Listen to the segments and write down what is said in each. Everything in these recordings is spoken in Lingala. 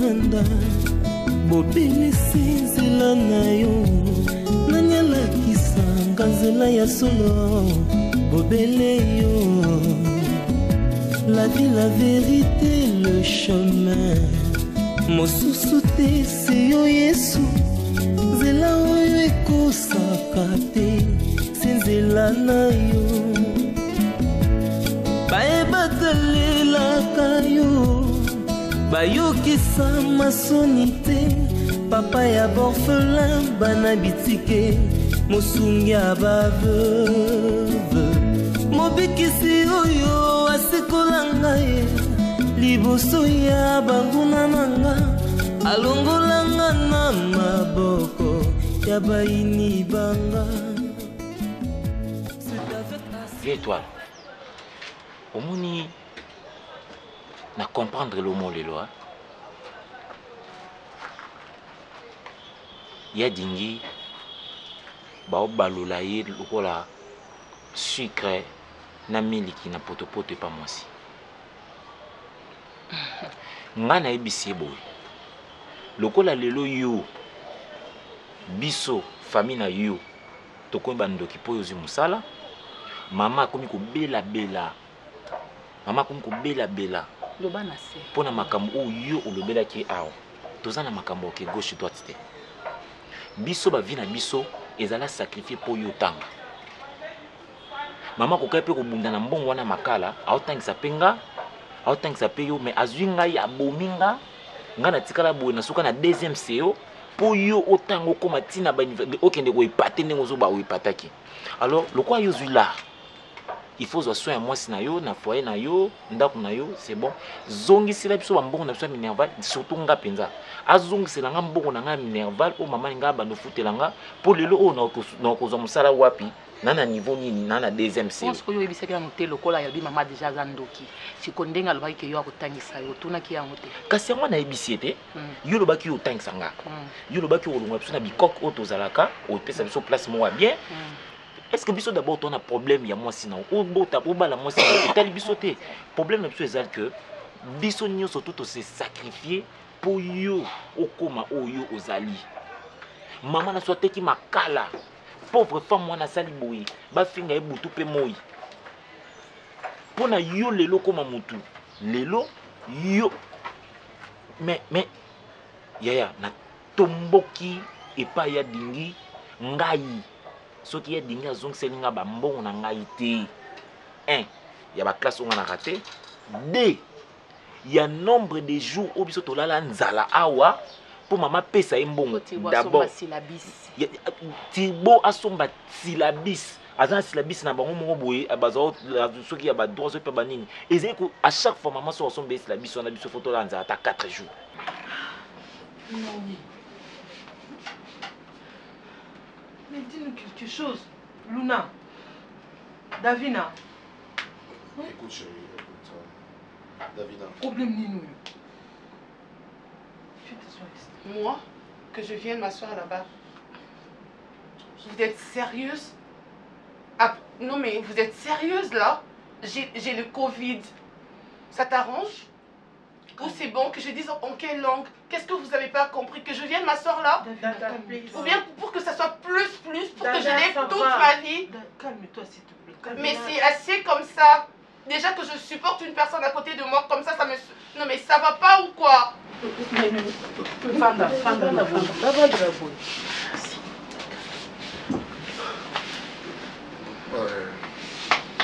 libanda bobele sinzela na yo nani alakisanga nzela ya solo bobele yo la vie la vérité le chemin mosusu te se yo Yesu nzela oyo ekosaka te se nzela na yo bayebatalelaka yo bayokisa masoni te papa ya borphelin bana bitike mosungi ya baveuve mobikisi oyo asekolanga ye liboso ya banguna nanga alongolanga na maboko ya baini banga. Vieille étoile, au moni na comprendre le mot les lois. Ya dingi ba obalola ye lokola sucre na miliki na potopoto pa mwasi. Nga na ebisi boy. Lokola lelo yo biso famille na yo toko bandoki po yozi musala. Mama komi ko bela bela. Mama komi ko bela bela. Lobana se. Pona makambo o yo olobela ki awo. Toza na makambo ke gauche droite te. Biso ba vi na biso ezala sacrifier po yo tanga. Mama ko kape ko bunda na mbongo wana makala, aotangisa penga, aotangisa pe yo mais azwinga ya bominga, nga na tikala boye na suka na deuxième CEO po yo otango ko matina ba okende ko ipate ndengo zo ba o ipataki. Alors le quoi yo là il faut zo soin moi si na yo na foyer na yo ndako na yo c'est bon zongi sila biso ba mbongo na biso minerval surtout nga penza azongi sila nga mbongo na nga minerval po mama nga ba no futelanga po lelo o na ko zo musala wapi nana niveau nini nana deuxième CO pense que yo ebisaki na mote lokola ya bi mama déjà zandoki sikondenga lobaki ke yo akotangisa yo tunaki yango te kasi yango na ebisi ete yo lobaki yo tangisa nga yo lobaki yo longa biso na bikok o tozalaka o pesa biso place mo bien. Est-ce que biso d'abord on a problème ya moi sinon ou bota ou bala moi sinon tel biso te problème biso ezal que biso nyo surtout to se sacrifier pour yo okoma oyo ozali maman na sote ki makala pauvre femme moi na sali boyi ba finga e butu pe moyi pona yo lelo koma mutu lelo yo mais yaya na tomboki epa ya dingi ngai soki ya dingi azong selinga ba mbongo na ngai te 1 ya ba classe on a raté 2 il y a nombre de jours où biso tolala nzala awa pour maman pesa mbongo d'abord tibo asomba syllabis azan syllabis na bango moko boye abazo soki ya ba droit so pe banini ezeko à chaque fois maman so asomba syllabis on a biso photo la nzala ta 4 jours. Mais dis-nous quelque chose, Luna, Davina. Écoute chérie, écoute, Davina. Problème Nino. Tu t'assois ici. Moi, que je vienne m'asseoir là-bas. Vous êtes sérieuse? Ah, non mais vous êtes sérieuse là? J'ai le Covid. Ça t'arrange? Ou c'est bon que je dise en quelle langue? Qu'est-ce que vous n'avez pas compris? Que je vienne m'asseoir là? Ou bien pour que ça soit plus, pour que je l'ai toute ma vie? Calme-toi s'il te plaît. Mais c'est assez comme ça. Déjà que je supporte une personne à côté de moi comme ça me... Non mais ça va pas ou quoi? Fanda.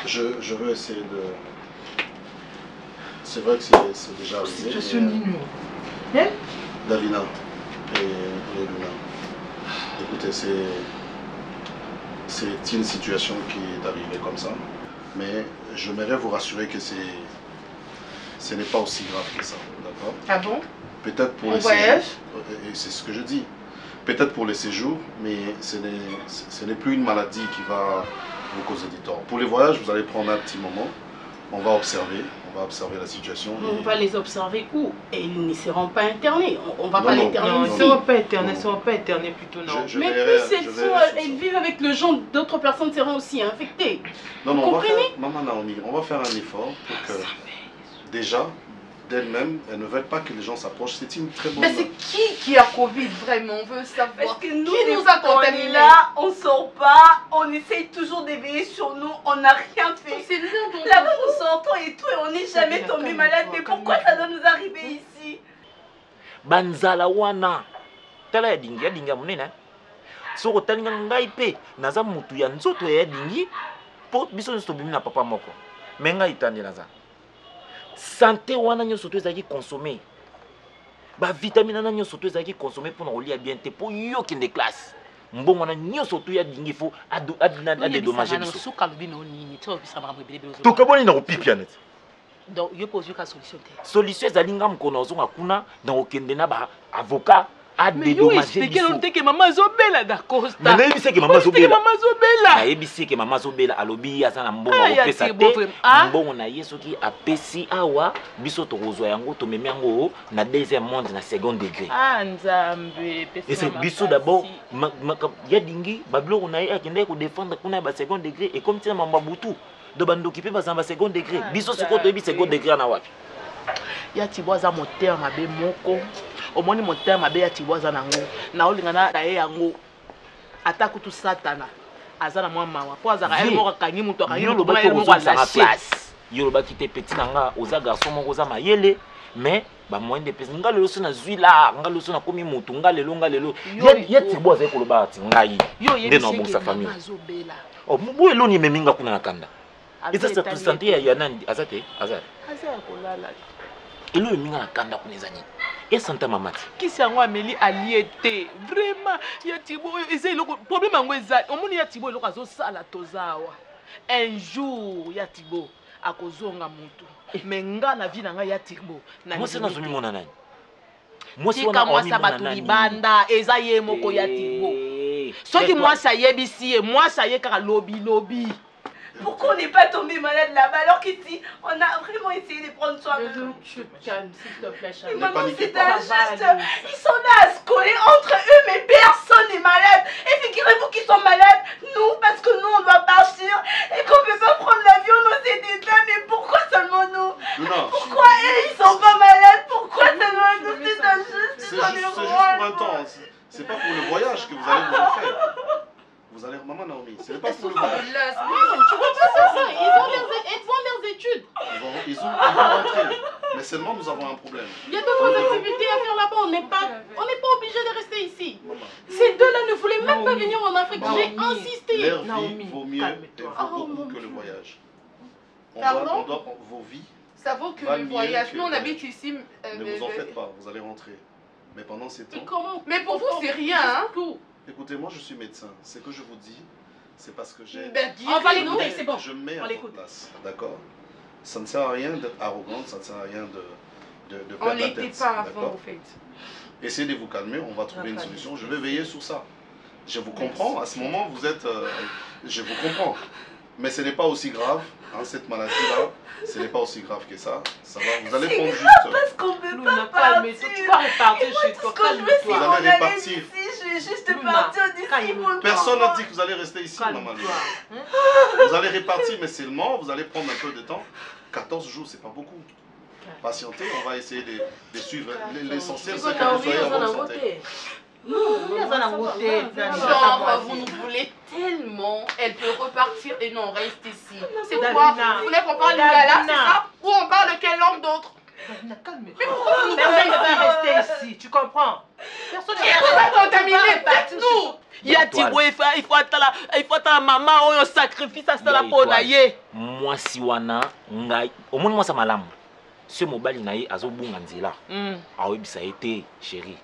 Je veux essayer de... C'est vrai que c'est déjà arrivé. Situation Nino. Davina et Luna. Écoutez, c'est une situation qui est arrivée comme ça. Mais j'aimerais vous rassurer que ce n'est pas aussi grave que ça. D'accord? Ah bon? Peut-être pour les voyage? Et c'est ce que je dis. Peut-être pour les séjours, mais ce n'est plus une maladie qui va vous causer du tort. Pour les voyages, vous allez prendre un petit moment. On va observer la situation. On va les observer où? Et ils ne seront pas internés. On va pas les interner. Non, ils ne seront pas internés plutôt, non. Mais plus elles vivent avec le genre, d'autres personnes seront aussi infectées. Non, vous comprenez? Maman Naomi, on va faire un effort pour que déjà d'elles-mêmes, elles ne veulent pas que les gens s'approchent. C'est une très bonne... Mais c'est qui a Covid vraiment? On veut savoir. Parce que nous, Qui nous a on est contaminés? là, on sort pas, on essaye toujours d'éveiller sur nous, on n'a rien fait. C'est l'un dont Là-bas, nous sortons et tout, et on n'est jamais tombé malade. Mais pourquoi ça doit nous arriver ici? Banzala wana. Tala ya dingi monene. Soko talinga ngai pe naza mutu ya nzoto ya dingi po biso nso bimi na papa moko. Mais ngai tandi naza. Santé wana nyoso to ezaki consommer. Ba vitamine na nyoso to ezaki consommer pour na kolia bien te po yo kende classe. Mbongo na nyoso to ya dingi fo adina dédommager biso. Suka lobi no nini to bisa makambo ebele bezo. To kaboni na kopipia net. Donc yo pose ka solution te. Solution ezali nga mkono ozonga kuna na okende na ba avocat a dédommager biso. Mais que maman zobela d'accord. Mais nayebisi ke mama zobela. Maman zobela. Nayebisi ke mama zobela alobi aza na mbongo opesa te. Mbongo na ye soki apesi awa biso tokozwa yango tomemi yango na deuxième monde na second degré. Ah nzambe pesa. Et c'est biso d'abord ya dingi babiloko na ye akende ko défendre kuna ba second degré et comme tina mamba butu do bandoki pe bazamba second degré. Biso soko toyebi second degré na wapi. Ya tiboza moteur mabe moko. Omoni moteur mabe ya tiboza nango. Na olingana na ye yango. Ata kutu satana. Azana mwa mawa. Po azaka ele moko kangi mutu akangi mutu ba ele moko la place. Yoloba kite petit nanga oza garçon moko za mayele mais ba moyen de pesa nga lelo so na zui la nga lelo so na komi mutu nga lelo ya tiboza ekoloba ati ngai nde na bonsa famille. Oh mbu eloni meminga kuna na kanda. Eza sa santé ya nani azate azate. Azate kolala. Elo minga na kanda kuneza nini? Et santé mamati. Kisi yango ameli aliete. Vraiment, ya tibo eza eloko problème yango eza. Omoni ya tibo eloko azo sala tozawa. Un jour ya tibo akozonga mutu. Mais nga na vie na nga ya tibo. Moi c'est na zomi mona nani? Moi c'est wana moi ça batu libanda eza ye moko ya tibo. Soki moi ça yebisi et moi ça ye kaka lobby. Pourquoi on n'est pas tombé malade là-bas alors qu'ici, on a vraiment essayé de prendre soin de nous? Tu te calmes, s'il te plaît, chérie. Maman, c'est injuste. Ils sont là à se coller entre eux, mais personne n'est malade. Et figurez-vous qu'ils sont malades, nous, parce que nous, on doit partir et qu'on ne peut pas prendre l'avion dans cet état. Mais pourquoi seulement nous? Pourquoi eux, ils sont pas malades? Pourquoi seulement nous? C'est injuste. C'est juste pour un temps. C'est pas pour le voyage que vous allez vous offrir. Vous allez, maman Naomi, c'est pas pour le voyage. Tu vois pas ça? Ils font leurs études. Ils vont rentrer. Mais seulement nous avons un problème. Il y a d'autres activités à faire là-bas. On n'est pas obligé de rester ici. Ces deux-là ne voulaient même pas venir en Afrique. J'ai insisté. Leur vie vaut mieux et vaut beaucoup que le voyage. Vos vies. Ça vaut que le voyage. Nous, on habite ici. Ne vous en faites pas, vous allez rentrer. Mais pendant ces temps... Mais pour vous, c'est rien, hein? Écoutez, moi je suis médecin. Ce que je vous dis, c'est parce que j'ai... On va l'écouter, c'est bon. Je mets à votre place, d'accord? Ça ne sert à rien d'être arrogante, ça ne sert à rien de perdre la tête. On n'était pas avant, en fait. Essayez de vous calmer, on va trouver une solution. Je vais veiller sur ça. Je vous comprends, à ce moment, vous êtes... je vous comprends. Mais ce n'est pas aussi grave, hein, cette maladie-là, ce n'est pas aussi grave que ça. Ça va, vous allez prendre juste... Parce qu'on ne peut pas partir. Tu vas repartir chez toi. Vous allez repartir. Je vais juste partir d'ici. Personne n'a dit que vous allez rester ici, maman. Vous allez repartir, mais seulement, vous allez prendre un peu de temps. 14 jours, c'est pas beaucoup. Patientez, on va essayer de suivre. L'essentiel, c'est que vous soyez en bonne santé. Genre, vous nous voulez tellement, elle peut repartir et non, on reste ici. C'est quoi? Vous voulez qu'on parle du gala, c'est ça? Ou on parle de quelle langue d'autre? Mais pourquoi vous nous personne ne va rester ici, tu comprends? Personne ne va contaminer, nous. Il y a Tibo, il faut attendre maman, on sacrifice à cela pour naïe. Moi, si wana, ngai, au moins moi ça m'alarme. Ce mobile naïe, azo bunga nzela. Ah oui, ça a été, chérie.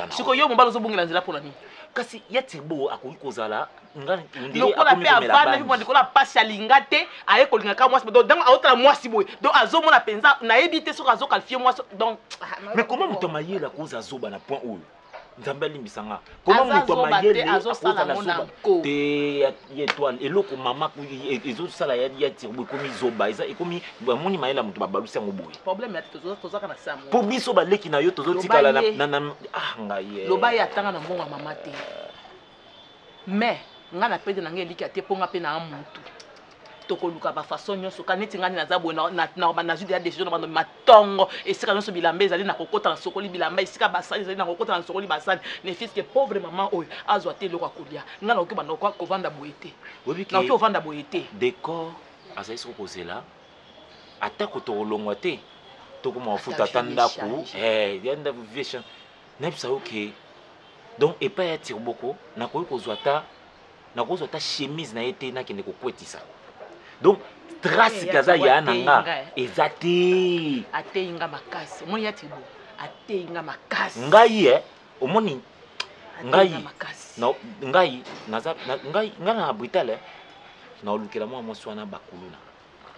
Siko yo mobali ozobongela nzela pona nini kasi ya Tibo akoki kozala ndiri akomi komela ba ndikola pasi alinga te aye kolinga ka mwasi donc aotala mwasi boye donc azomona penza na yebi te soko azokalifie mwasi donc mais comment muto mayela koza zoba na point oyo nzambe limbisanga comment muto mayela azosala na zoba te étoile eloko mama ezosala ya Tibo komi zoba eza ekomi bamoni mayela muto babalusi yango boye problème ya tozaka na samo po biso baleki na yo tozotikala na ngai loba ya tanga na mbongo mama te mais nga na pede na ngai eliki ate ponga pe na mutu tokoluka ba façon nyonso kaneti ngani naza boye na zwi déjà décision na matongo esika nyonso bilamba ezali na kokota na sokoli bilamba esika basali ezali na kokota na sokoli basali ne fiske pauvre maman oyo azwa te eloko kolia ngana oke banda kovanda boye te na oke ovanda boye te décor azali soko kozela atako tokolongwa te tokoma ofuta ata ndako yanda vision nayebisa oke donc epai ya tirboko nakoki kozwa ta chemise na ye te nakende kokwetisa donc trace kaza ya na nga eza te ateyi nga makasi omoni ya tibo ateyi nga makasi ngai omoni ngai na Brital naolukela mwa mwasi wana bakuluna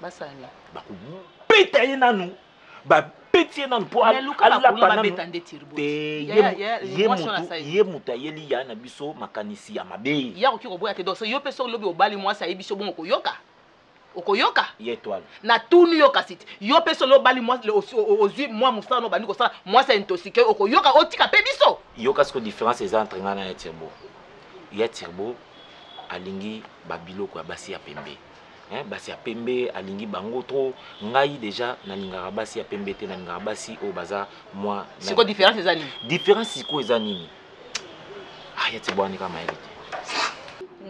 basani bakubeta ye nanu babeti ye nanu mpo alapa ye moto ayeli ya na biso makanisi ya mabe ya koki koboya te donc yo mpe soki lobi obali mwasi ayebi biso bongo okoyoka ye étoile na tuni yo kasi te yo mpe soki obali mwasi ozwi mwa mosala no obandi kosala mwasi intosike okoyoka otika mpe biso yo kasi ko différence eza entre nga na ya tirbo alingi babiloko ya basi ya pembe basi ya pembe alingi bango trop ngai déjà nalingaka basi ya pembe te nalingaka basi oyo baza mwa siko différence eza nini différence siko eza nini ya tirbo anika mayele te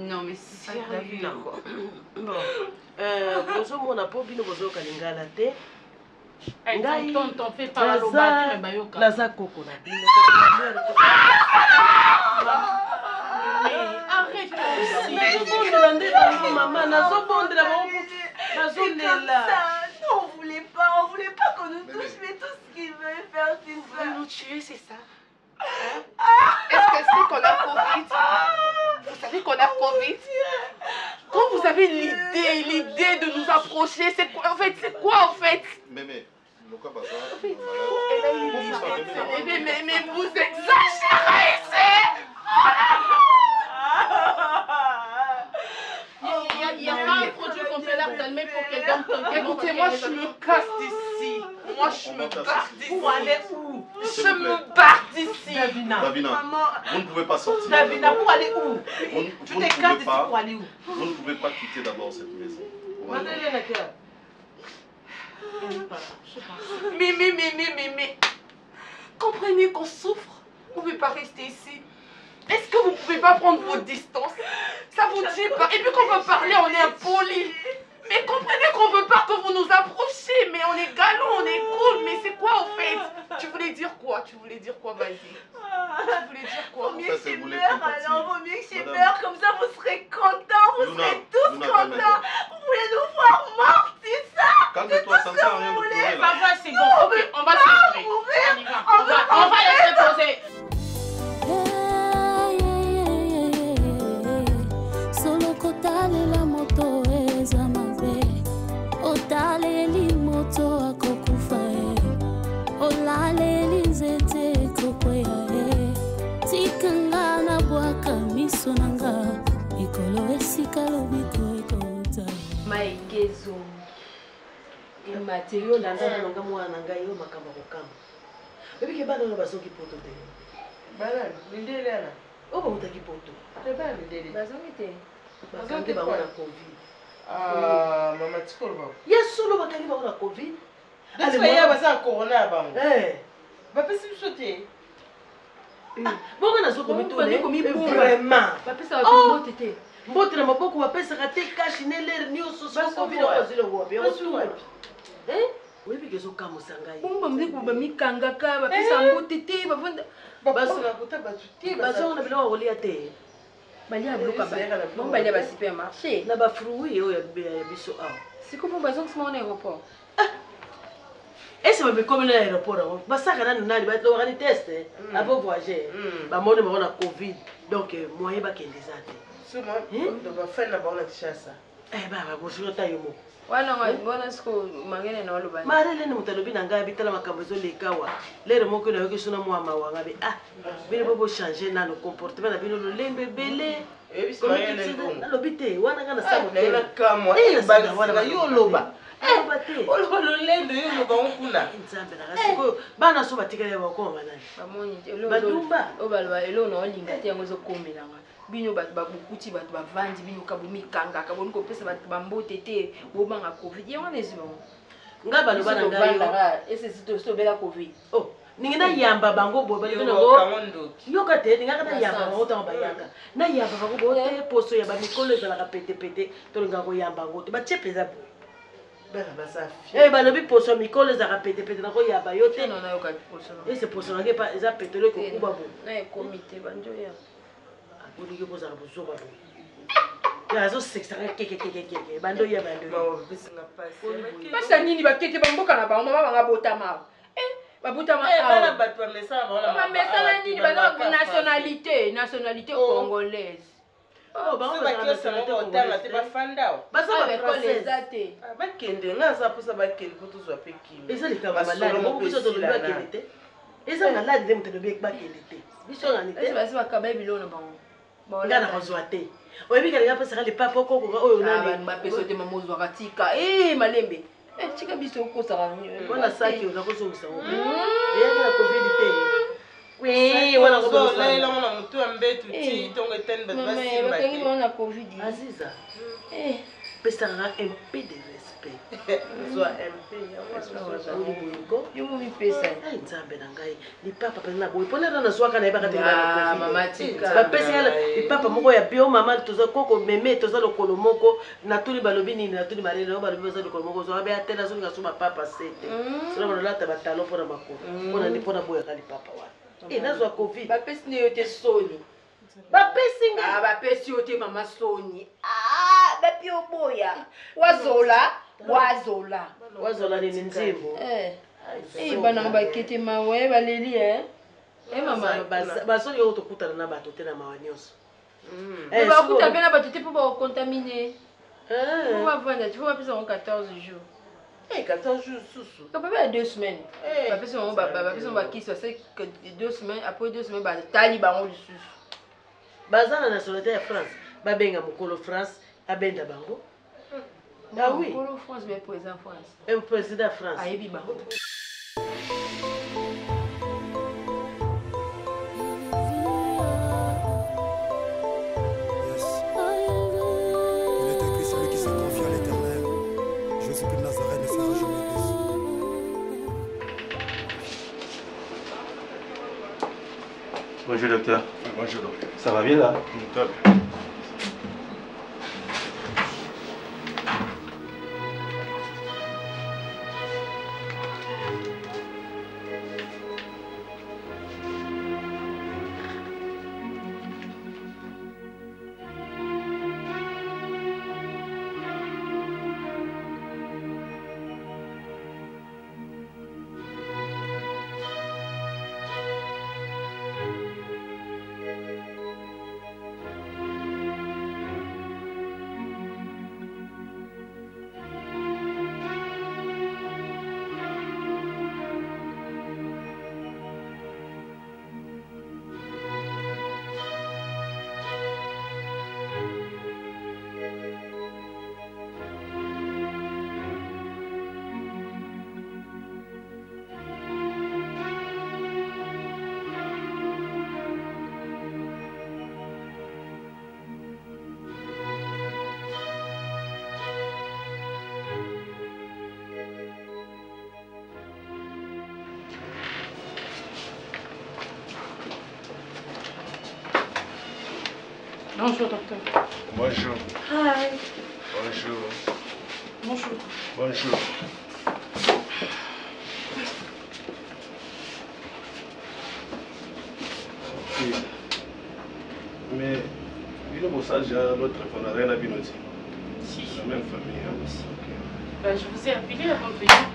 non mais sérieux bon bozomona mpo bino bozoyoka lingala te ngai naza koko na bino nazobondela nde bango mama nazobondela bango nazolela. On voulait pas qu'on nous touche, mais tout ce qu'il veut faire, c'est ça. Vous nous tuer, c'est ça? Est-ce qu'elle sait qu'on a Covid? Vous savez qu'on a Covid? Quand vous avez l'idée de nous approcher, c'est quoi en fait? Mémé, pourquoi pas ça? Mais vous exagérez ici! Il n'y a pas un produit qu'on peut leur calmer pour qu'elle donne. Écoutez, moi je me casse d'ici. Moi je me barre d'ici. Pour aller où? Je me barre d'ici. Davina, vous ne pouvez pas sortir. Davina, pour aller où? Tu te casses d'ici pour aller où? Vous ne pouvez pas quitter d'abord cette maison. Mais. Comprenez qu'on souffre. Vous ne pouvez pas rester ici. Est-ce que vous ne pouvez pas prendre vos distances? Ça vous dit pas? Et puis quand on veut parler, on est impoli. Mais comprenez qu'on veut pas que vous nous approchiez. Mais on est galant, on est cool. Mais c'est quoi au fait? Tu voulais dire quoi? Vas-y. Tu voulais dire quoi? Vaut mieux que je meure alors, vaut mieux que je meure. Comme ça vous serez contents, vous serez tous contents. Vous voulez nous voir morts, c'est ça? Calme-toi, ça ne sert à rien de pleurer là. Papa, c'est bon. Ok, on va se retrouver. On va laisser poser. Otalela moto eza mabe otaleli moto akokufa olaleli nzete kokwea tikanga na bwaka miso nanga ikolo esika lobiko ekota maekezo imateyo ndanda nanga mwana ngai yo makambo kokamba bebike bana na basoki poto te bana lindele ana oba utaki poto te bana lindele bazongi te bakangi bango na covid. Mama tikolo bango yesolo bakangi bango na covid. Desaya baza corona bango. Bapesi biso te. Bongo nazokomito vraiment. Bapesa mbote te. Mbote na maboko bapesaka te cash ne lere nyonso so covid ozile wapi. Webi kezo kamusa ngai. Bomba mziko bamikangaka bapesa mbote te bavanda. Basona kuta batuti bazonga na bilo olia te. Balia bloka ba. Bon balia ba supermarché. Na ba fruits yo ya biso awa. Siko po bazonga sima na aéroport. Est-ce que comme na aéroport ba saka na nani ba to ba ni test avant voyager. Ba mone ba na covid. Donc moyen ba kendeza te. Suma to ba fa na ba na tshasa. Ba bo sio ta yo mo. Wana nga bona siko mangene na oloba. Marele ne mutalobi na ngai bitala makambo zo lekawa. Lere moko na yoki suna mwa mawa ngabe bile bobo changer na le comportement na bino lembe belé. Ebiso mayele ngo. Alobi te wana kana sa mo. Na kamo ba yo loba. ololendo yo loba nkuna nzambe na kasiko bana so batikale bakoma nani bamoni badumba obaloba elo na olinga te yango ezokomelanga bino bato babukuti bato bavandi bino kabomikangaka boni kopesa bato bambote te bobanga covid yango wana ezi bango nga baloba na ngai ese sitobela covid ningi na yamba bango bo bali ngo yoka te ninga kana yamba bango tanga bayanga na yamba bango bo te poso ya ba mikolo ezala ka pete to linga ko yamba ngo te ba chepeza bo bana basafi balobi poso mikolo ezala ka pete na ko yamba yo te non na yoka poso ese poso na ke pa eza petole ko kuba bo na comité banjo ya uri ke posa ka poso ba bo ya zo sextra keke bando ya bando bisinga pasa nini bakete bamboka na bango mama banga botama babutama bana bato bamesala bamesala nini bana nationalité congolaise bango bakiosango otanga te bafandao basabakoleza te bakende nga aza mposa bakende po tozwa mpe kimi eza likambo maladi moko biso tolobi bakende te eza maladi nde moto alobi bakende te biso ngani te basi bakaba ebilo na bango nga na kozwa te oyebi kalinga mpesaka lipapa okokoka oyo nani bapeso te mamozwaka tika malembe tika biso okosaka wana saki oza kosongisa ngo eyaki na covid te wana kozolela na motu ya mbetu ti ntongo etani bato basengi bango na covid aziza pesaka un peu de respect zwa mp oliboyiko yo momipesa nzambe na ngai lipapa mpenza na boye mpona ata nazwaka na yebaka te mamatika bapesi lipapa moko ya bio mama toza koko meme toza lokolo moko natuli balobi nini natuli malele o balobi baza lokolo moko zoa beya te nazolinga so bapapa sete sona balolata batalo mpona makolo mpona ndi mpona boyaka lipapa wana nazwa covid bapesi nde yo te soni bapesi nga bapesi yo te mama soni bapi oboya wazola nini nzimbo bana bakete mawe baleli mama basoni oyo tokutana na bato te na mawa nyonso bakuta mpe na bato te mpo bakontamine po bavanda te po bapesa yango 14 jours 14 jours susu papa ya 2 semaines bapesa yango bakisi base 2 semaines après 2 semaines batali bango lisusu baza na nationalité ya France babenga mokolo France abenda bango oui mokolo France mais président France président France ayebi bango Bonjour docteur. Bonjour docteur. Ça va bien là? Top. Bonjour, docteur. Bonjour. Hi. Bonjour. Bonjour. Bonjour. Oui. Mais, il est bon ça, j'ai l'autre téléphone, rien à bien aussi. Si. La même famille. Hein. Okay. Ben, je vous ai appelé avant de venir.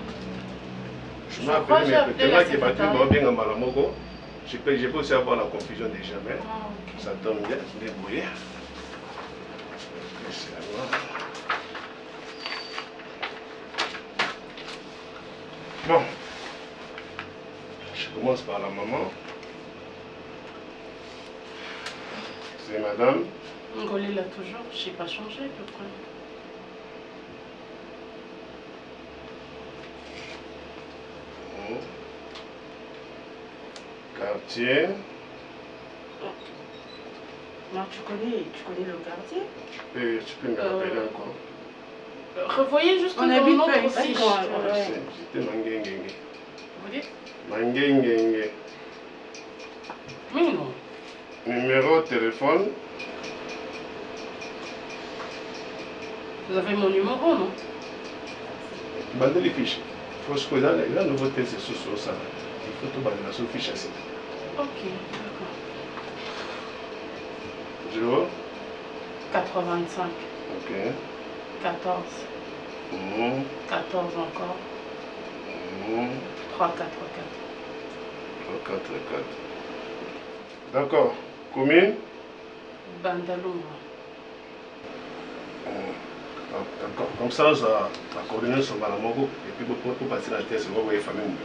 Je m'ai appelé, mais peut-être que Patrick bien en Malamoko. Je peux aussi avoir la confusion déjà, mais ça tombe bien, se débrouiller. C'est à moi. Bon, je commence par la maman. C'est madame. Ngolé là toujours, je n'ai pas changé à peu près. Quartier. Non, tu connais le quartier? Tu peux me rappeler encore? Revoyez juste on le habite nom pas de ici. C'était Mangengenge. Vous dites? Mangengenge. Mais non. Numéro de téléphone. Vous avez mon numéro, non? Bandez les fiches. Il faut que la nouveauté, c'est sur ça. Il faut tout bander sur les fiches. Ok, d'accord. 0. 85. Ok. 14. 14 encore. 3, 4, 4. 3, 4, 4. D'accord. Combien? Bandaluma. D'accord. Comme ça, on va coordonner sur Malamogo. Et puis, pour passer la tête, on va voir les familles.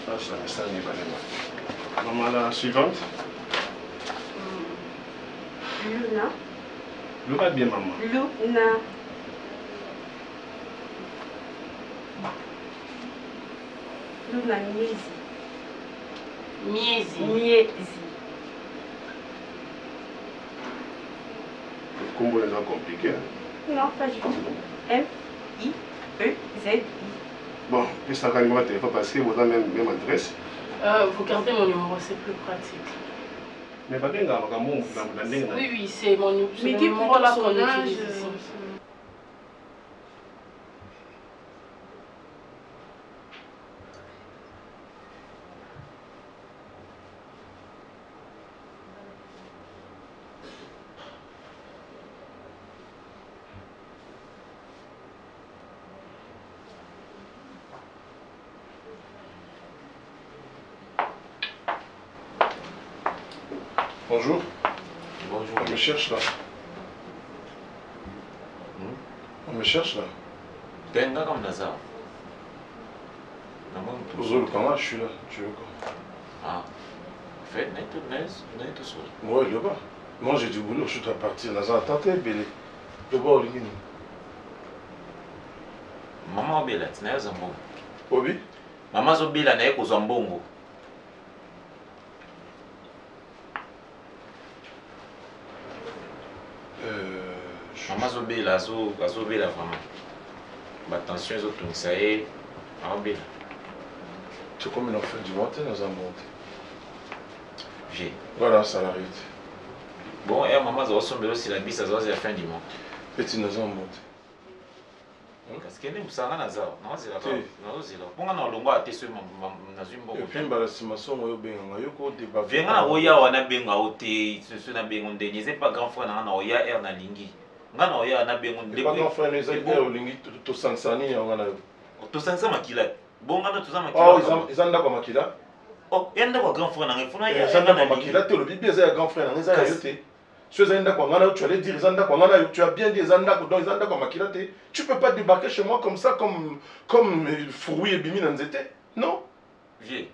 Ça, c'est un message. Maman, la suivante. Luna. Luna bien, maman. Luna. Luna Miezi. Miezi. Le combo est compliqué. Non, pas du tout. M-I-E-Z-I. Bon, puis ça va numéro de téléphone parce que vous avez même adresse. Vous gardez mon numéro, c'est plus pratique. Mais pas bien, oui, c'est mon numéro là qu'on utilise ici. Bonjour. Bonjour. On me cherche là. On me cherche là. Tenga comme Nazar. Bonjour, comment je suis là? Tu veux quoi? Ah. En fait, n'est tout seul. Ouais, le bas. Moi j'ai du boulot, je dois partir. Nazar, attends, t'es belé. Le bas, au lignes. Maman Obela, tu n'as pas un bon. Obi? Maman Obela n'a pas un bon. Maman Zobela, Zobela vraiment. Ma tension est autour de ça et Obela. Tu es comme une enfant du matin dans un monde. J'ai. Voilà, ça l'arrive. Bon, et maman Zobela aussi la bise à la fin du mois. Petit dans un monde. Parce que nous sommes là, nous sommes là. Pour nous, nous avons été sur ma zumba. Et puis, si ma soeur est bien, on a eu un débat. Viens à Oya, on a bien ôté, ce sont bien on n'est pas grand frère dans Oya et dans Lingi. Ngana Oya na bien on n'est pas grand frère les aïeux Lingi tout sansani on a. Tout sansa makila. Bon ngana tout ça makila. Oh ils ont d'accord makila. Oh yanda quoi grand frère dans Funa ya. Ils ont d'accord makila te le bibi est grand frère dans les aïeux. Tu es un d'accord ngana tu allais dire ils ont d'accord ngana tu as bien dit ils ont d'accord donc ils ont d'accord makila te. Tu peux pas débarquer chez moi comme ça comme fruit et bimi dans zété. Non. Viens.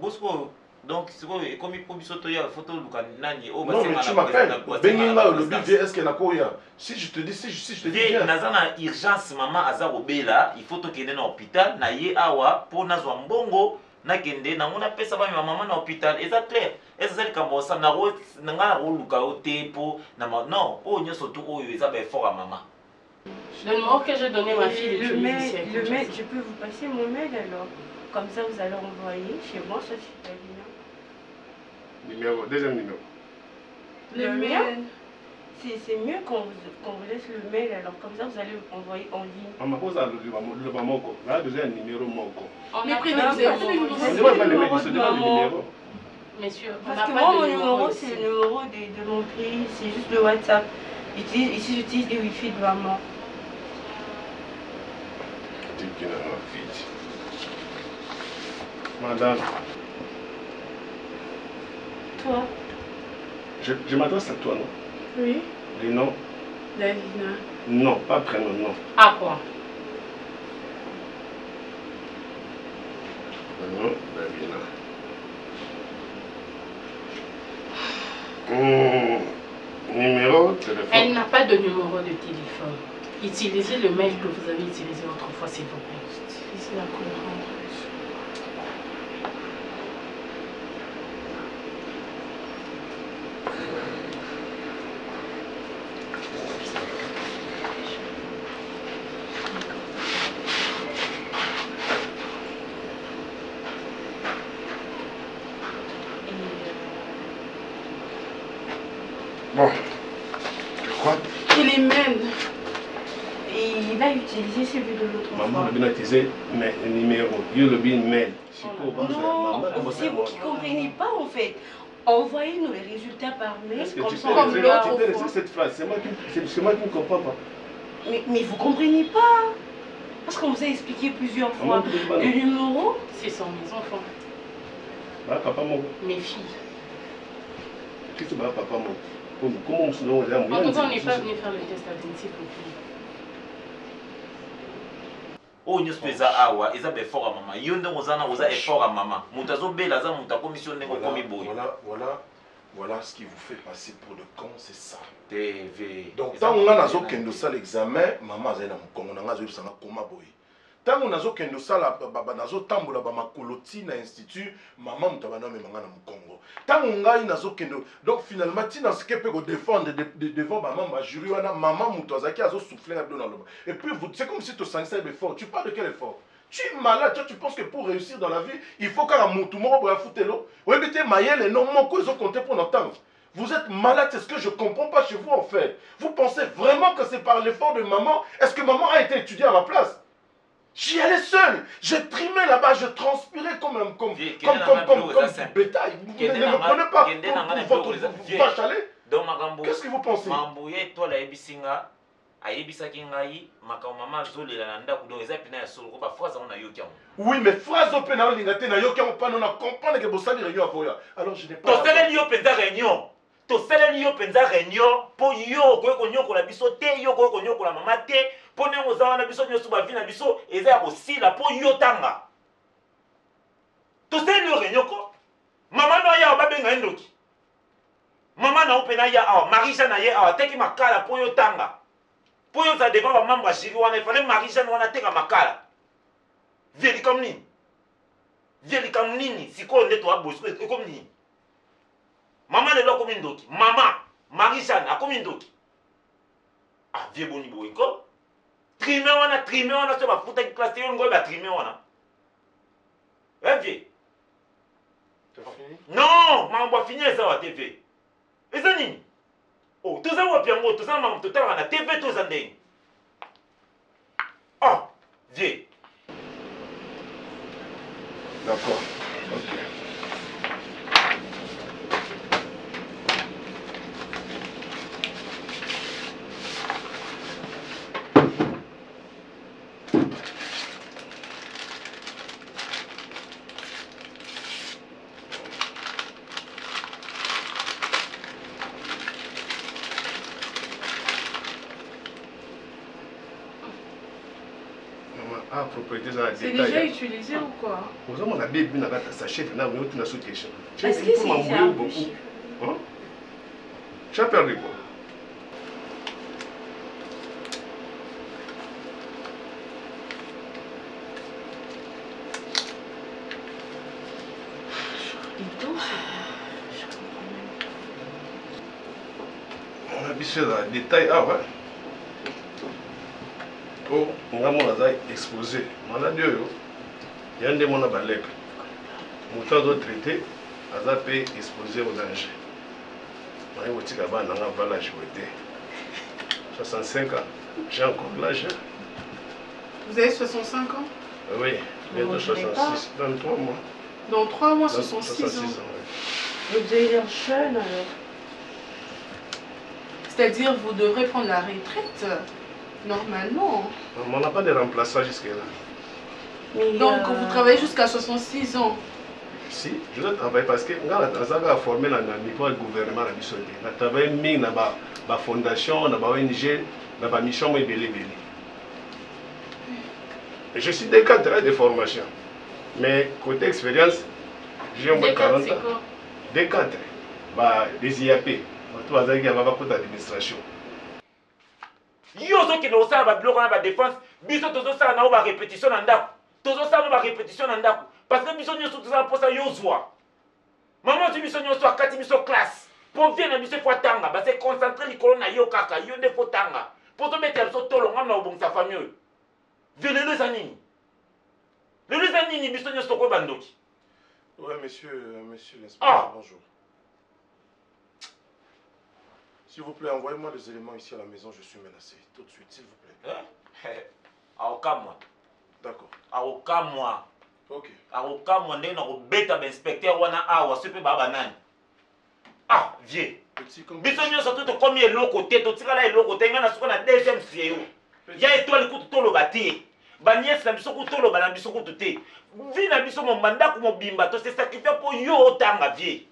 Bosco donc c'est quoi comme il peut bisoto ya photo nani oh non mais tu m'appelles Benginga le bibi est-ce qu'il y a koya si je te dis viens nazana urgence maman aza obela il faut to kende na hôpital na ye awa pour nazwa mbongo na kende na ngona pesa ba maman na hôpital est ça clair est-ce que kambo ça na ro nga ro luka o tempo na non oh nyoso to oyo eza ba fort à maman. Le numéro que j'ai donné à ma fille le mail je peux vous passer mon mail alors comme ça vous allez envoyer chez moi ça c'est bien. Numéro, deuxième numéro. Le mail, c'est mieux qu'on vous laisse le mail, alors comme ça vous allez envoyer en ligne. On m'a posé le maman. Là, deuxième numéro moko. On a pris le numéro. Messieurs, parce que moi mon numéro c'est le numéro de mon pays, c'est juste le WhatsApp. Ici j'utilise le Wi-Fi de maman. Madame. Toi. Je m'adresse à toi, non? Oui. Les noms? Davina. Non, pas prénom, non. Ah quoi? Non, Davina. Numéro de téléphone? Elle n'a pas de numéro de téléphone. Utilisez le mail que vous avez utilisé autrefois, s'il vous plaît. Utilisez la couleur. email. Et il a utilisé celui de l'autre fois. Maman a bien utilisé mes numéros. Il a bien mail. Non, c'est vous qui ne comprenez pas en fait. Envoyez-nous les résultats par mail. Comme ça, on peut laisser cette phrase. C'est moi qui ne comprends pas. Mais vous ne comprenez pas. Parce qu'on vous a expliqué plusieurs fois. Le numéro, ce sont mes enfants. Papa, mon. Mes filles. Qu'est-ce que papa, mon? Comment on se donne? En tout cas, on n'est pas venu faire le test ADN pour vous. Oh, nous sommes awa, ils ont effort à maman. Ils ont effort à maman. Moutazo bela za muta commission n'engo komi boy. Voilà ce qui vous fait passer pour de cons, c'est ça. TV. Donc tant on a nazo kendo ça l'examen, maman zena mukongo na ngazo yebsanga koma boy. Tant on nazo kendo ça la baba nazo tambola ba makoloti na institut, maman mutabana me manga na mukongo. Tant on ngai nazo kendo. Donc finalement tina ce que peut défendre devant maman ba jury wana maman mutazaki azo souffler na dans le. Et puis c'est comme si tu sens ça effort. Tu parles de quel effort? Tu es malade, toi tu penses que pour réussir dans la vie, il faut qu'à tout le monde va foutre l'eau. Oui, mais tu es maillé, les noms ils ont compté pour notre temps. Vous êtes malade, c'est ce que je ne comprends pas chez vous en fait. Vous pensez vraiment que c'est par l'effort de maman? Est-ce que maman a été étudiée à ma place? J'y allais seul, j'ai trimé là-bas, je transpirais comme du bétail. Vous ne me prenez pas pour votre vache à lait? Qu'est-ce que vous pensez? Oui, mais phrase au pénal, alors je n'ai pas. To sala yo penza réunion po yo ko konyo ko la biso te yo ko konyo ko la mama te po ne oza na biso nyoso ba vina biso eza ya kosila po yo tanga to sala yo réunion ko mama no ya ba benga ndoki mama na opena ya awa Marisa na ye awa teki makala po yo tanga po yo za devant ba membre jury wana fallait Marisa no wana teka makala vieli comme nini siko ndeto aboso comme nini. Maman est là comme une doki. Maman, Marie-Jeanne, a comme une doki. Ah, vieux boni boiko. Trimé, on a, c'est ma foutre avec classe, on va trimé, on a. Eh, vieux. T'as fini? Non, mais on va finir ça à TV. Et ça, nini? Oh, tout ça, on va bien, tout ça, on a TV, tout ça, oh, vieux. D'accord. Ok. C'est déjà utilisé ou quoi? Vous avez un bébé dans sa chef, là, vous avez une autre question. Est-ce que c'est un peu chiffre? Tu as perdu quoi? On a biché dans le détail. Ah ouais. Oh, on a exposé. Maladie, il y a un démon à balèque. Mon temps de traiter, on a exposé aux dangers. On a dit que on a l'âge 65 ans. J'ai encore l'âge. Vous avez 65 ans? Oui, bientôt 66. Dans 3 mois. Dans 3 mois, 66 ans. Vous avez l'air jeune alors. C'est-à-dire, vous devrez prendre la retraite. Normalement. On n'a pas de remplaçant jusque-là. Donc, vous travaillez jusqu'à 66 ans? Si, je dois travailler parce que nous avons formé dans le niveau du gouvernement. Nous avons travaillé dans la fondation, dans la ONG, dans la mission Belé. Je suis décadré de formation. Mais côté expérience, j'ai au moins 40 ans. Décadré. Des IAP. Tout à l'heure, l'administration. Yo zo ki no sala ba bloc na ba défense biso tozo sala na ba répétition na ndako tozo sala ba répétition na ndako parce que biso nyoso tozo pour ça yo zwa maman tu biso nyoso akati biso classe pour venir na biso faut tanga ba se concentrer likolo na yo kaka yo nde faut tanga pour to mettre biso tolo ngam na obongisa famille velele zanini lele zanini biso nyoso ko bandoki. Ouais monsieur l'inspecteur, bonjour. S'il vous plaît, envoyez-moi les éléments ici à la maison, je suis menacé. Tout de suite, s'il vous plaît. À aucun mois. D'accord. À aucun mois. Ok. À aucun mois, on a bête à inspecteur wana awa super babanane. Ah, vieux. Petit comme biso surtout to comme eloko te to tikala eloko te ngana soko na deuxième fieu. Ya étoile kutu toloba te. Banies na biso kutu toloba na biso kutu te. Vi na biso mo mandaku mo bimba to se sacrifier pour yo tanga vieux.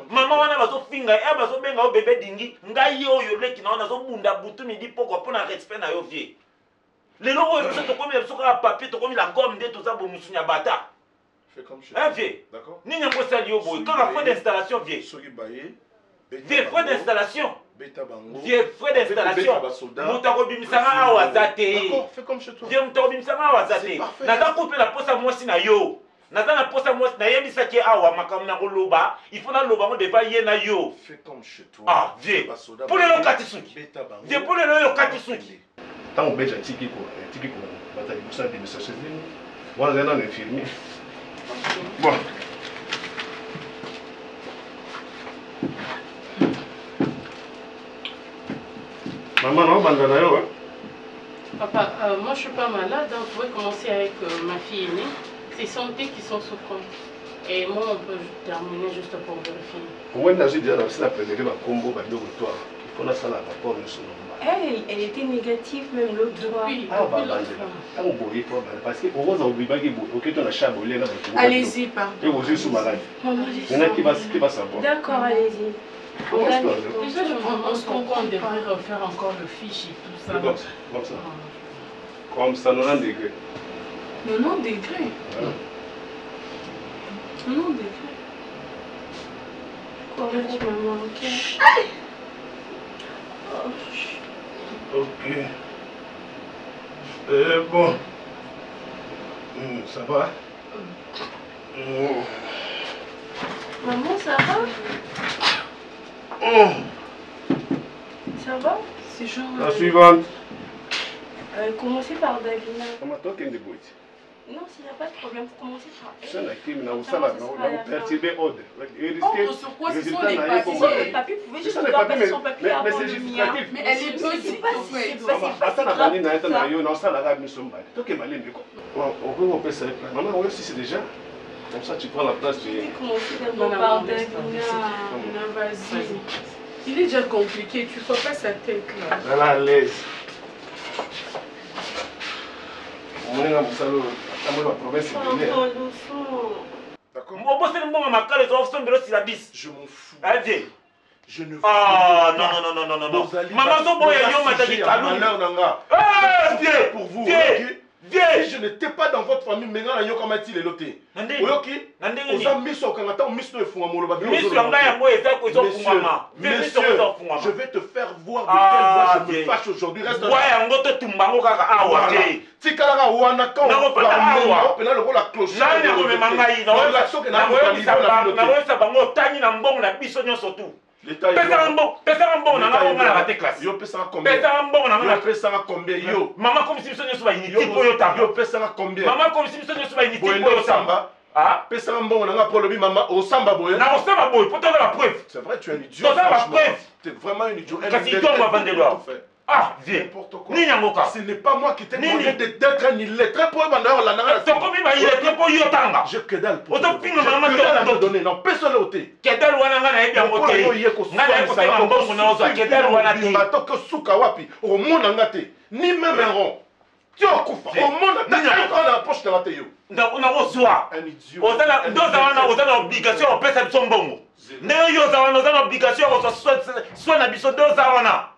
Maman wana bazo finga e bazo benga o bébé dingi ngai oyo leki na ona zo bunda butu midi poko pona respect na yo vieux. Les logos ils sont comme ils sont à papier to comme la gomme de tout ça bo musunya bata. Fais comme chez vieux. D'accord. Ni nyango sa yo boy quand la fin d'installation vieux. Soki baye. Vieux frais d'installation. Beta bango. Vieux frais d'installation. Moutako bimisanga awa zate. D'accord, fais comme chez toi. Vieux moutako bimisanga awa zate. Naza couper la posa mwasi na yo. Naza na posa mwasi na yebisa ki awa makam na koloba. Il faut na loba ngo deva ye na yo. Fais comme chez toi. Ah, vieux. Pour le lokati suki. Vieux pour le lokati suki. Tant que beja tiki ko bata ibusa de message zini. Moi j'ai un infirmier. Bon. Maman, non, bandana, hein? Papa, moi je suis pas malade, hein. Vous pouvez commencer avec ma fille aînée. C'est santé qui sont souffrantes. Et moi, on peut terminer juste pour vérifier. Comment est-ce que tu as la prélevé ma combo de toi? Il faut la salle à rapport de son nom. Elle était négative même l'autre fois. Ah, bah, parce que on va oublier que tu as un chat volé là. Allez-y, pardon. Et vous êtes sous malade. Il y en a qui va savoir. D'accord, allez-y. Déjà, on se comprend, on devrait refaire encore le fiche et tout ça. Comme ça. Comme ça, 90 degrés. 90 degrés. 90 degrés. Quoi, tu m'as manqué. Ok. Bon. Ça va? Maman, ça va? Ça va? C'est genre... La suivante. Commencez par Davina. Comment toi, qu'est-ce que tu Non, s'il n'y a pas de problème, vous commencez par elle. Ça n'a qu'une perturbé ordre. Sur quoi ce sont les papiers? Les papiers, vous pouvez juste voir passer son papier avant le mien. Mais elle est petite. C'est pas si grave. Maman, oui, si c'est déjà. Comme ça, tu prends la place du... Commencez d'abord par Davina. Vas-y. Il est déjà compliqué, tu ne fais pas sa tête là. Elle est à l'aise. On est dans la province. D'accord. Je m'en fous. Allez. Je ne veux pas. Non. Maman, pour vous. Si je n'étais pas dans votre famille, maintenant il y a comme il est loté. Monsieur, je vais te faire voir de quel bois je me fâche aujourd'hui. Reste Maman comme si vous soyez sur une type Toyota. Yo pesanga combien? Maman comme si vous soyez sur une type Toyota. Ah, pesanga mbongo nanga pour le maman au samba boy. Na au samba boy, pour la preuve. C'est vrai, tu es un idiot. Tu es vraiment un idiot. Kasi tu vas vendre l'or. Ah, viens. Ni nyangoka. Ce n'est pas moi qui t'ai demandé d'être un illettré pour vendre la nanga. Tu comme il illettré pour yotanga. Je que dalle pour. Auto pinga maman te donner. Non, personne l'ôté. Que dalle wana ngana ebia moté. Ngana ko fanga mbongo na ozo que dalle wana te. Bato ko suka wapi? Au monde ngate. Ni même un rond. Tu as coupé. Au monde t'as dans la poche de la théo. On a reçoit. Un idiot. On a obligation on pèse son bongo. Né yo on a obligation soit na biso deux zawana.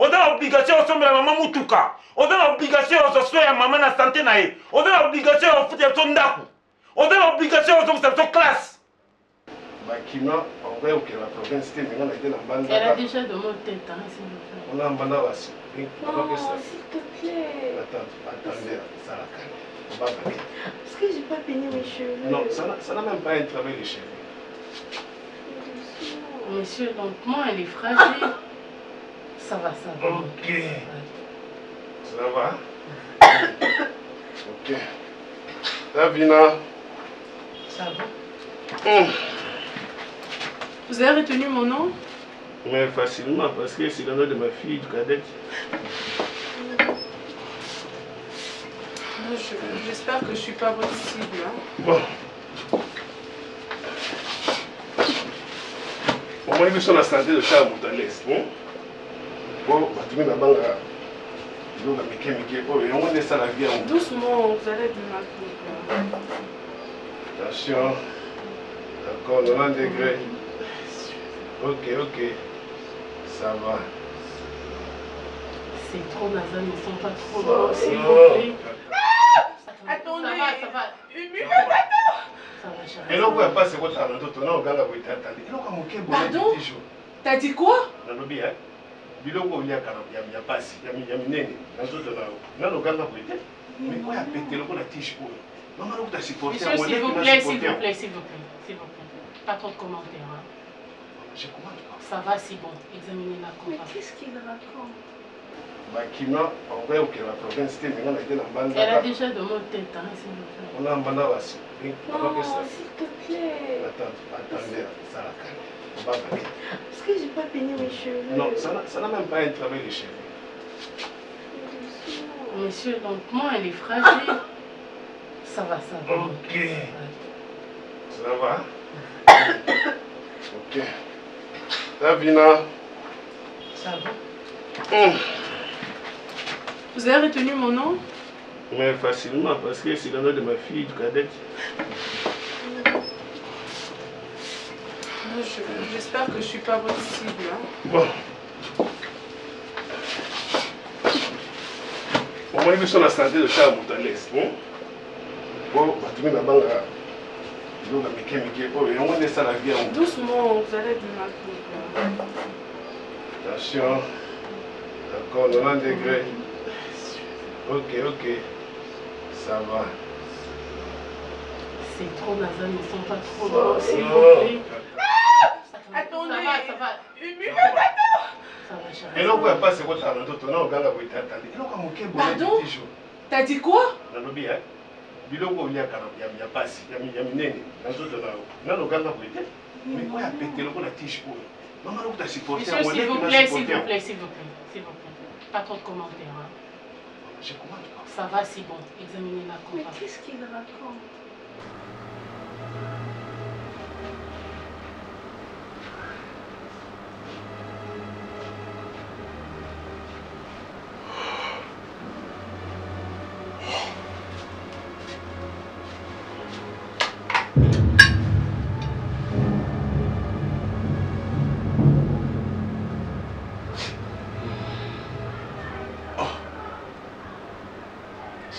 On a obligation on sombe la maman mutuka. On a obligation on soit ya maman na santé na ye. On a obligation on fout son ndaku. On a obligation on sombe son classe. Bakima, on va au la province qui maintenant été dans bande. Elle a déjà de mon tête hein, s'il vous plaît. On a un banda aussi. Non, s'il te plaît. Attendez, ça la calme. On va baquer. Parce que j'ai pas peigné mes cheveux. Non, ça n'a même pas un travail les cheveux. Monsieur, donc moi, elle est fragile. Ça va. Ok. Ça va? Ok. Davina. Ça va. Vous avez retenu mon nom? Mais facilement, parce que c'est le nom de ma fille, du cadette. J'espère que je ne suis pas votre cible. Hein. Bon. Au moins, ils sont la santé de Charles Moutales. Bon, tu mets la banque là. Doucement, vous allez du mal. Attention. D'accord, 90 degrés. Ok. Ça va. C'est trop nasal, ne sont pas trop loin, s'il vous plaît. Attendez. Ça va. Une minute, attends. Ça va, chérie. Et là, vous avez passé votre temps, pardon? T'as dit quoi? biloko ya pasi ya minene nano ganga boite mais quoi ya pété loko na tige oyo maman loko ta supporter monsieur s'il vous plaît pas trop de commentaires hein. Je commente pas ça va si bon examinez la combat mais qu'est-ce qu'il raconte bakima on va au la province te menga na été na banda elle a déjà de mon tête hein s'il vous plaît on a banda basi non s'il te plaît attendez ça la calme. Parce que j'ai pas peigné mes cheveux. Non, ça n'a même pas un travail de cheveux. Monsieur, lentement, elle est fragile. Ça va. Ok. Ça va? Ok. Davina. Ça va. Vous avez retenu mon nom? Mais facilement, parce que c'est le nom de ma fille, du cadette. J'espère que je ne suis pas votre cible. Hein. Bon. Au moins, ils sont la santé de Charles Moutales. Bon, tu mets la banque là. Doucement, vous allez du mal. Attention. D'accord, 90 degrés. Ok. Ça va. C'est trop nasal, ne sont pas trop loin, s'il vous plaît. Attendez. Ça va. Une minute, attends. Ça va, chérie. Et là, vous avez passé votre temps. Pardon? T'as dit quoi? biloko ya pasi ya minene nazoto nano ganga boite mais quoi ya pété loko na tige oyo maman loko ta supporter monsieur s'il vous plaît pas trop de commentaires hein. Je commente pas ça va si bon examinez la combat mais qu'est-ce qu'il raconte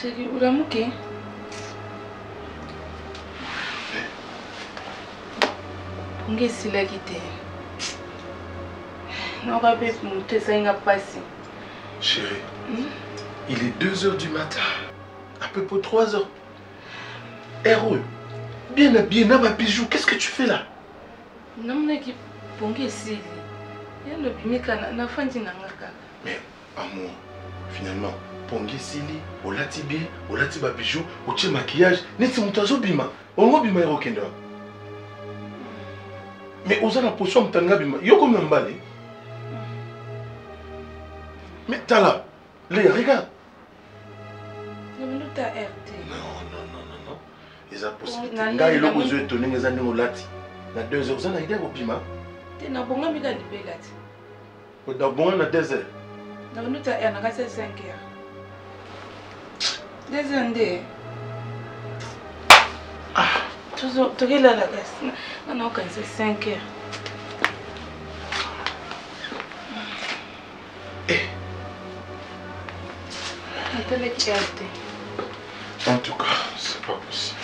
Chérie, ulamuke? Ngesilaki te. Nababe mutesa inga pasi. Chérie, il est 2h du matin. À peu près 3h. Heureux. Bien habillé, Naba bijou. Qu'est-ce que tu fais là? Non, qui pongesili. Yalo bimika na fandi nangaka. Mais amour, finalement. Pongesili, olati bien, olati ba bijou, otie maquillage, neti mutazo bima. Ongo bima ero kenda. Mais oza na potion mtanga bima. Yoko mbale. Mais t'as là, regarde. Non. Ils ont possibilité. Nga ilo ko zo étonné ngeza ndingo lati. Na 2h oza na idée ko bima. Te na bonga mika libelati. Ko da bonga na 2h. Na minuta ya na kase 5h. Désolé. Ah, toujours, tu es là, la gars. Non, quand c'est 5h. En tout cas, c'est pas possible.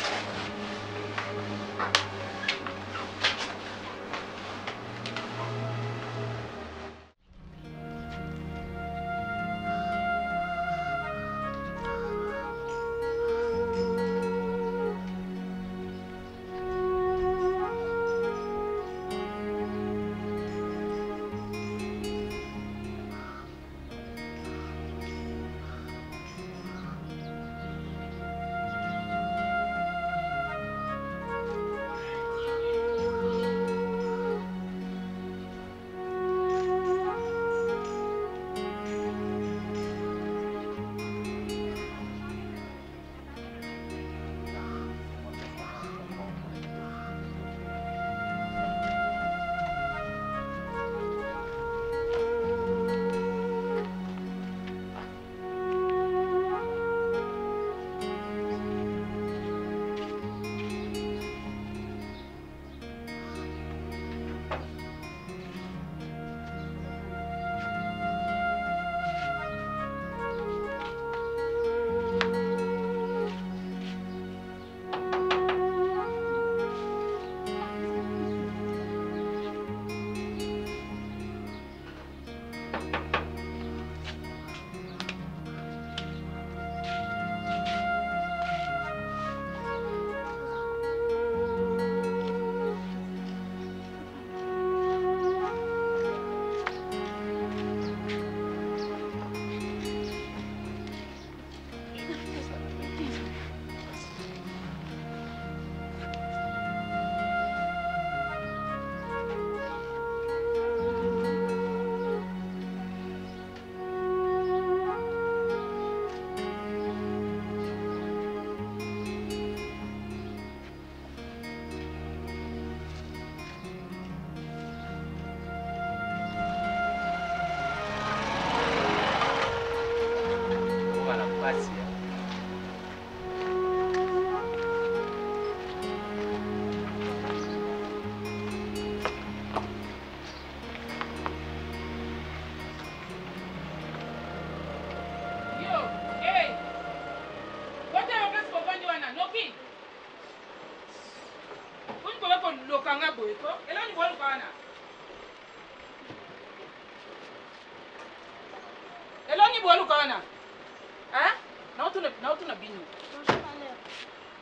basi.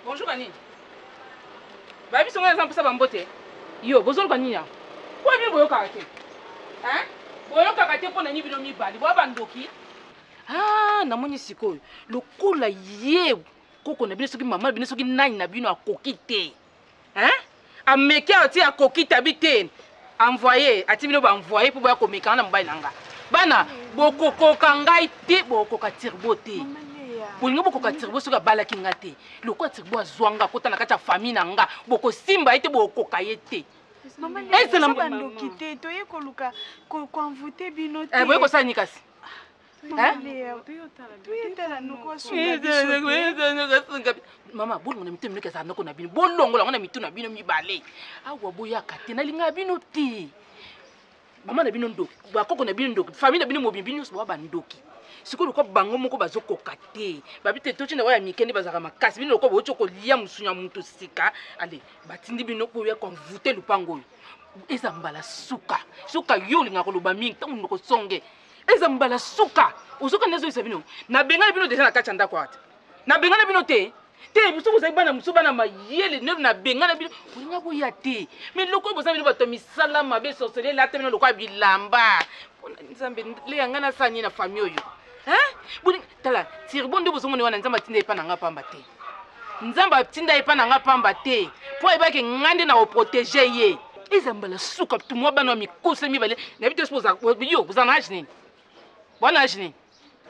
Bonjour Annie. Babi songa nza mpesa bambote. Yo, bozolo kanini ya? Kwa bi boyo kate. Hein? Boyo kate pona ni bino mibali. Bo bandoki. Ah, namoni sikoyo. Lokola ye koko na bino soki mama bino soki nani na bino akokite. Hein? Ameke ati akokita bite. Envoyer, ati bino ba envoyer pour boya komeka na mobali nanga. Bana, boko kangai te boko katirbo te. Bolingo boko katirbo soka balaki ngate. Loko katirbo azwanga kota na kati ya famille nanga. Boko simba ete boko kayete. Maman, est-ce que bandoki te toye koluka ko envoter bino te. Boye ko sa nikasi. Mama, bolongo na mitema neke sa ndako na bino. Bolongo la ngona mitu na bino mibale. Awa boya kate na linga bino te. Mama na bino ndoki, bakoko na bino ndoki, famille na bino mobimbi nyonso ba bandoki. Sikoyo ko bango moko bazokoka te. Babite tochi na waya mikende bazaka makasi bino ko bocho ko lia musunya muntu sika. Ale, batindi bino ko ya konvute lupango. Eza mbala suka. Suka yo linga ko loba mingi tango ko songe. Eza mbala suka. Uzoka nezo isa bino. Na benga bino deja na kacha ndako ata. Na benga na bino te. Te biso boza bana musuba na mayele neuf na benga na bino. Kulinga boya te. Mais loko boza bino bato misala mabe sorcelé la te bino loko bilamba. Nzambe le yanga na sani na famille oyo. Hein? Boni tala, tirbondo bozo moni wana nzamba tinda epa na nga pamba te. Nzamba tinda epa na nga pamba te. Po ebake ngande na o protéger ye. Ezamba la suka tu mwa bana mi kose mi bale. Na bito spoza yo boza na âge nini? Bona âge nini?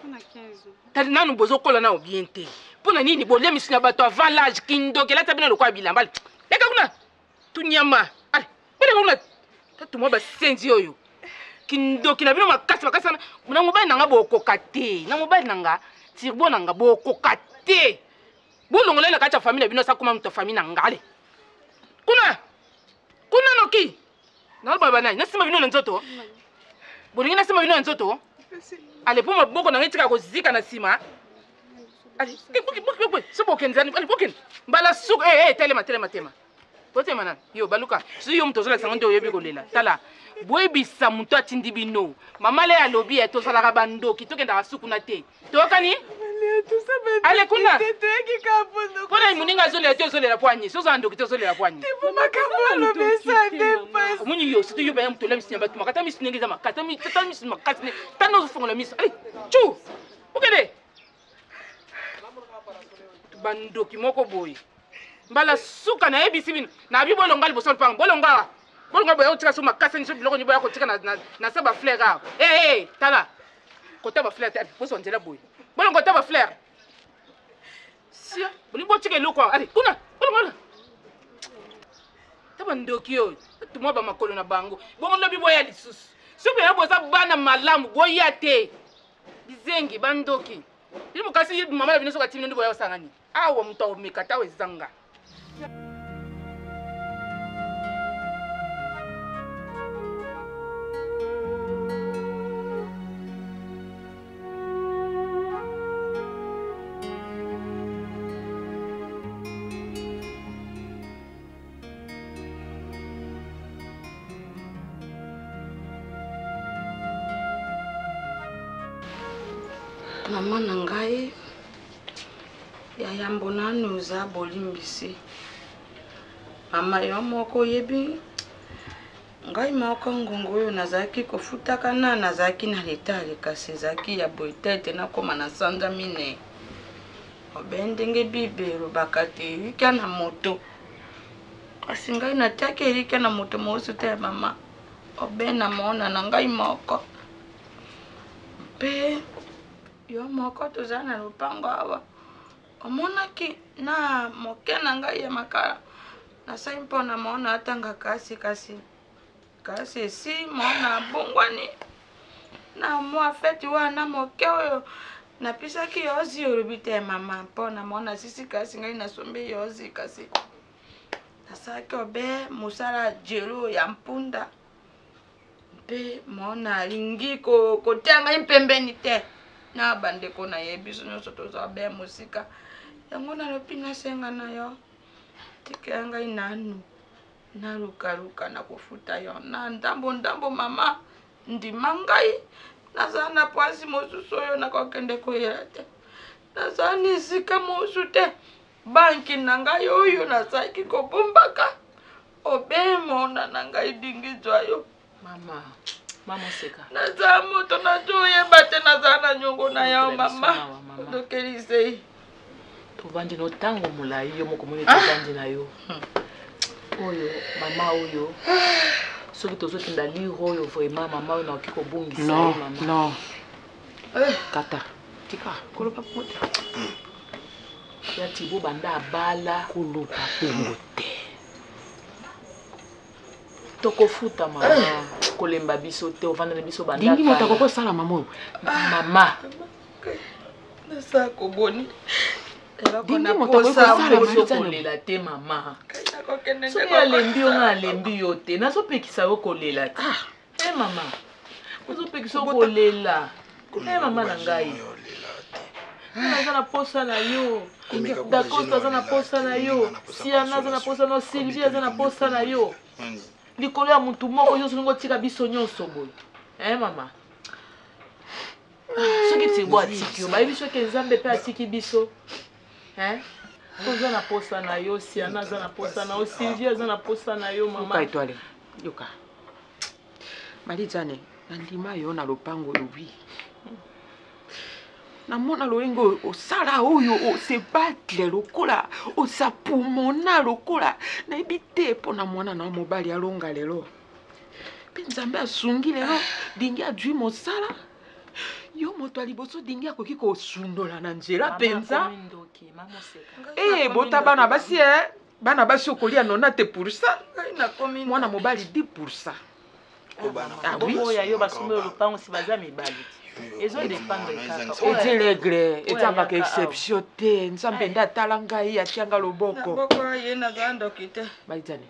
On a 15 ans. Tali nanu bozo kola na bien te. Pona nini bolia misina bato avant l'âge kindo ke la tabina lokwa bilamba. Leka kuna tunyama. Ale, kuna tatu mwa ba senzi oyo. Kindo kina bino makasi na muna mobali nanga bokoka te. Na mobali nanga tirbo nanga bokoka te. Bolongola na kacha famille bino sa kuma mto famille nanga. Ale. Kuna noki. Na baba nani? Na sima bino na nzoto. Bolingi na sima bino na nzoto. Ale po maboko na ngitika ko zika na sima. Ali, buki, subo kenzani, ali buki. Mbala suku, telema. Bote mana, yo baluka. Si yo mtozola sangonde oyebi kolela. Tala, boyebi sa muto atindi bino. Mama le alobi eto sala ka bando ki tokenda suku na te. Tokani? Ale kuna. Kuna imuninga zole eto zole la poigne. Sozo ando ki zole la poigne. Tipo makabolo besa de pas. Omuni yo, si yo ba mto la misinya batu makata misinenge zama. Kata misinma katne. Tano zo la mis. Ali, chu. Ukede. Bando ki moko boy. Mbala suka na ebisi bino. Na bi bolonga liboso pang. Bolonga boya utika so makasa ni so biloko ni boya ko tika na saba fleur ga. Tala. Kota ba fleur te boso ndela boy. Bolonga ta ba fleur. Sia, boli bo tika loko. Ali, kuna. Bolonga. Taba ndoki yo. Tuma ba makolo na bango. Bongo lobi boya lisusu. Sobe ya boza bana malamu boya te. Bizengi bandoki. Ili mukasi mama na bino so katimi ndo boya sangani. Awa mutawo mikata wezanga. Mama nangai ya yambo nanu za bolimbisi. Mama yo moko yebi ngai moko ngongo yo nazaki kofutaka na nazaki na leta lekasi zaki ya boitete na koma na sanda mine. Obendenge bibero bakati rika na moto. Kasi ngai natake rika na moto mosuta ya mama. Obena mona na ngai moko. Pe yo moko tozana lupango awa. Omonaki na moke na ngai ya makara. Na sai mpona mona atanga kasi si mona bongwani. Na mwa feti wana moke oyo napisaki yozi olobi te mama mpona mwana sisi kasi ngai nasombi yozi kasi nasalaki obe mosala jelo ya mpunda mpe mona alingi kotia ngai mpembeni te na bandeko na ye biso nyonso tozwa be mosika yango nalobi nasenga na yo tikela ngai nanu nalukaluka na kofuta yo na ndambo mama ndima ngai naza na pwasi mosusu oyo nakokende koyela te naza na esika mosusu te banki na ngai oyo nazalaki kobombaka obe mona na ngai dingizwa yo mama seka naza moto nazoyeba te naza na nyongo na yo mama odokelise tovandi no ntango molai yo moko moni tovandi na yo oyo mama oyo soki tozokenda lire oyo vraiment mama oyo naoki kobongisa ye mama non kata tika koloba mote ya tibo banda abala koloba bongo te tokofuta mama kolemba biso te ovanda na biso banda dingi moto akokosala mama mama nasa koboni dingi moto akokosala kolela te mama soki alembi yo nga alembi yo te nazopekisa yo kolela te mama ozopekisa yo kolela mama na ngai aza na posa na yo dakosta aza na posa na yo siana aza na posa na yo sylvie aza na posa na yo likolo ya mutu moko nyonso ndenge otika biso nyonso boye mama soki tibo atiki yo bayebi soki nzambe mpe atiki biso toza na posa na yo siana aza na posa na yo sylvie aza na posa na yo mama etwale yoka malitane nandima yo na lopango lobi namona lolingo osala oyo osebattre lokola osapumona lokola nayebi te mpona mwana na mobali alonga lelo mpe nzambe asungi lelo dingi adwi mosala yo moto ya liboso dingi akoki kosundola na nzela mpenza bota bana basi okolia 90% mwana mobali 10%. oya yo basombe lopango si baza mibali ezodépendre kaka etelegre etambaka exception te nzambe nde atala ngai atianga loboko baitane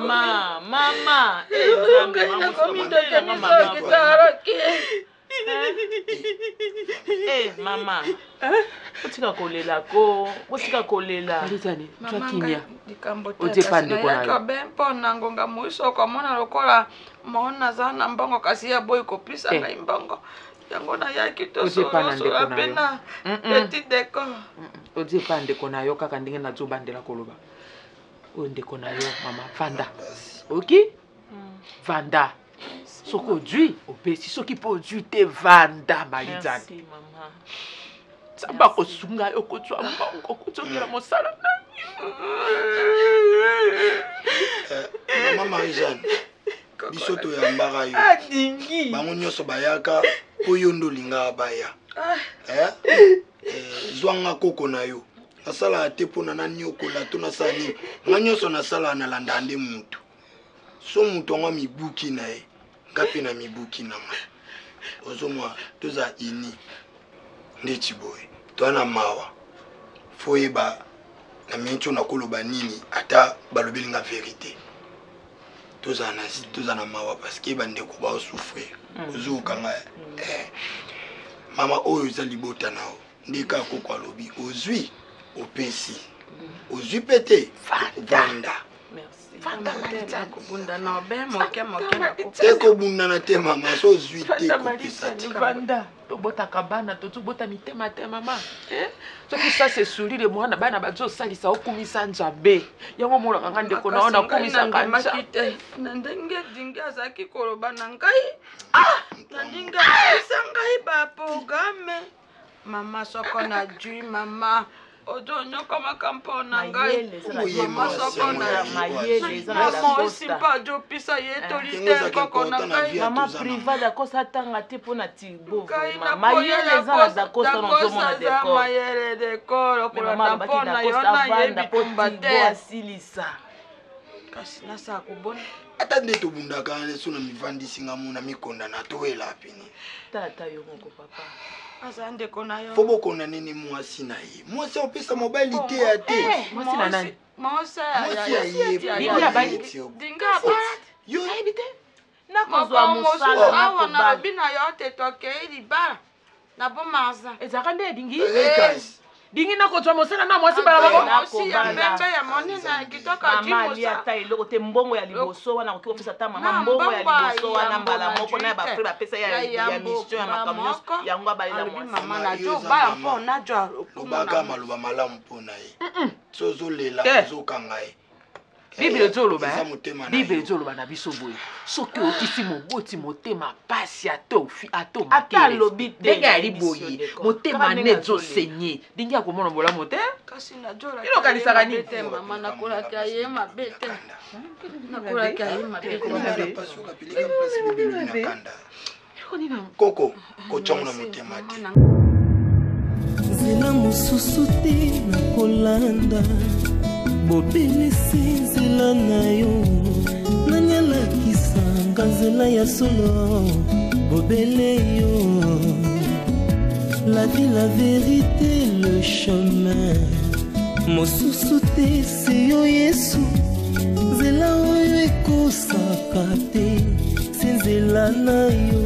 mama mama otika kolela ko otika kolela baitane twakimia otepandekonayo mpona ngonga moisoko mona lokola mona za na mbongo kasi ya boy kopisa ngai mbongo yango na yaki tosola pena petit décor otepa ndeko na yo kaka ndenge nazobandela koloba oyo ndeko na yo mama vanda oki vanda soki ojwi opesi soki mpo ojwi te vanda malizani nzambe kosunga yo kozwa mbongo kozongela mosala mama Marie-Jeanne biso toyambaka yo bango nyonso bayaka mpo yo nde olingaka baya zwanga koko na yo nasalaka te mpona naniokola to nasala nini nga nyonso nasalaka nalanda nde mutu so mutu yango mibuki na ye nga mpe na mibuki na ngai ozomwa toza ini ndeti boye toa na mawa fo yeba na minti oyo nakoloba nini ata balobeli nga verité toza na mawa parce que bandeko baosouffrir ozokanga mama oyo eza libota na yo nde kaka koko alobi ozwi opesi ozwi mpe te vanda ekobundana te mama so ozwi te kopesa te vanda tobotaka bana tozobota mitema te mama soki sasi esulile mwana bana bazosalisa okumisa nzambe yango molaka nga ndeko na yo nakumisaka nzambe na ndenge dingi azalaki koloba na ngai na ndenge apesa ngai baprograme mama soko na jui mama odonyoka makampo na ngai mama soko na mama osimpa ajopisa ye tolite koko na ngai mama private akosa tanga te mpona tibo mayele eza na dakosa nazomona dekor mayele dekor okolanda mpona yo nayebi pumba te asilisa kasi nasala kobona ata nde tobundaka so na mivandisi nga mona mikonda na toyela pini tata yo moko papa Faut bokona nini mwasi na ye. Mwasi opesa mobilité ya te. Mwasi na nani? Mwasi ya ye. Dinga balat. Yo ebite. Nakozwa musala awa na robina yote toke libala. Na bomaza. Ezaka nde dingi? Dingi nakozwa musala na mwasi bala bako. Mwasi ya pembe ya monina kitoka jimusa. Mama liata eloko te mbongo ya liboso wana oki opesa ta mama mbongo ya liboso wana mbala moko na ba frère bapesa ya mission ya makamyo yango abalela mwasi. Mama na jo bala mpo na jo. Lobaka maloba malamu mpona ye. Sozo lela zokanga ye. Bible toloba Bible toloba na biso boye soki okisi moboti motema pasi atofi ata lobi te ndenge ali boye motema nezo senye ndenge akomona bolamu te kasi na jola ilokanisaka nini te mama nakolaka ye mabete nakolaka ye mabete koko kochonga motema te nzela mosusu te nakolanda bobelisi nzela na yo nanyalakisanga nzela ya solo bobele yo la vie la vérité le chemin mosusu te se yo yesu nzela oyo ekosaka te se nzela na yo